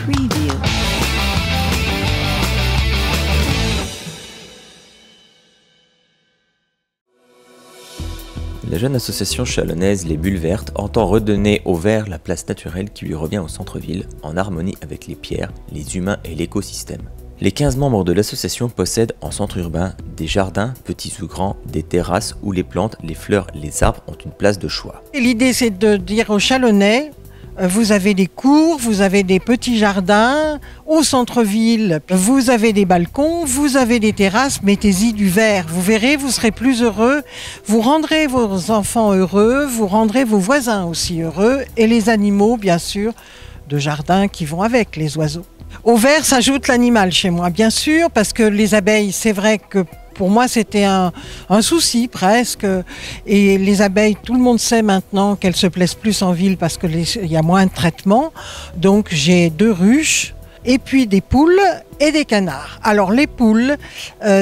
Preview. La jeune association chalonnaise Les Bulles Vertes entend redonner au vert la place naturelle qui lui revient au centre-ville, en harmonie avec les pierres, les humains et l'écosystème. Les 15 membres de l'association possèdent en centre urbain des jardins, petits ou grands, des terrasses où les plantes, les fleurs, les arbres ont une place de choix. L'idée, c'est de dire aux Chalonnais, vous avez des cours, vous avez des petits jardins, au centre-ville, vous avez des balcons, vous avez des terrasses, mettez-y du vert. Vous verrez, vous serez plus heureux, vous rendrez vos enfants heureux, vous rendrez vos voisins aussi heureux, et les animaux, bien sûr, de jardin qui vont avec, les oiseaux. Au vert s'ajoute l'animal chez moi, bien sûr, parce que les abeilles, c'est vrai que pour moi, c'était un souci presque. Et les abeilles, tout le monde sait maintenant qu'elles se plaisent plus en ville parce qu'il y a moins de traitement. Donc j'ai 2 ruches, et puis des poules et des canards. Alors les poules,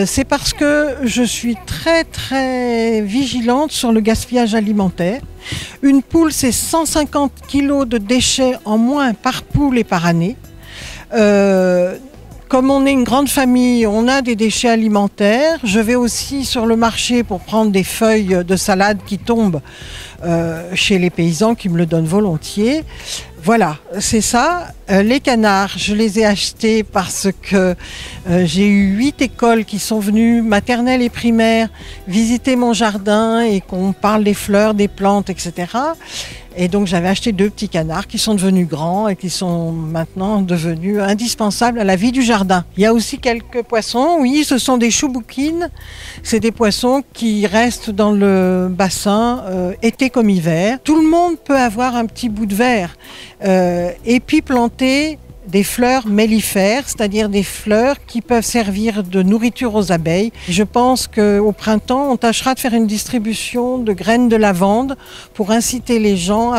c'est parce que je suis très très vigilante sur le gaspillage alimentaire. Une poule, c'est 150 kg de déchets en moins par poule et par année. Comme on est une grande famille, on a des déchets alimentaires. Je vais aussi sur le marché pour prendre des feuilles de salade qui tombent chez les paysans qui me le donnent volontiers. Voilà, c'est ça. Les canards, je les ai achetés parce que j'ai eu 8 écoles qui sont venues, maternelles et primaires, visiter mon jardin et qu'on parle des fleurs, des plantes, etc. Et donc j'avais acheté 2 petits canards qui sont devenus grands et qui sont maintenant devenus indispensables à la vie du jardin. Il y a aussi quelques poissons, oui, ce sont des chouboukines. C'est des poissons qui restent dans le bassin été comme hiver. Tout le monde peut avoir un petit bout de verre. Et puis planter des fleurs mellifères, c'est-à-dire des fleurs qui peuvent servir de nourriture aux abeilles. Je pense qu'au printemps, on tâchera de faire une distribution de graines de lavande pour inciter les gens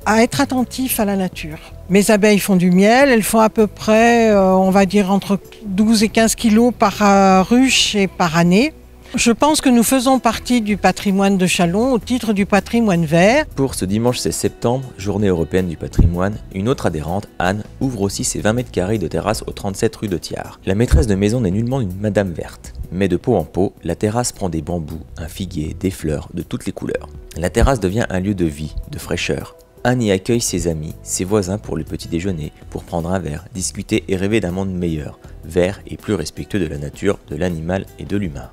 à être attentifs à la nature. Mes abeilles font du miel, elles font à peu près, on va dire, entre 12 et 15 kilos par ruche et par année. Je pense que nous faisons partie du patrimoine de Châlons au titre du patrimoine vert. Pour ce dimanche 16 septembre, journée européenne du patrimoine, une autre adhérente, Anne, ouvre aussi ses 20 mètres carrés de terrasse au 37 rue de Thiard. La maîtresse de maison n'est nullement une madame verte. Mais de pot en pot, la terrasse prend des bambous, un figuier, des fleurs, de toutes les couleurs. La terrasse devient un lieu de vie, de fraîcheur. Anne y accueille ses amis, ses voisins pour le petit déjeuner, pour prendre un verre, discuter et rêver d'un monde meilleur, vert et plus respectueux de la nature, de l'animal et de l'humain.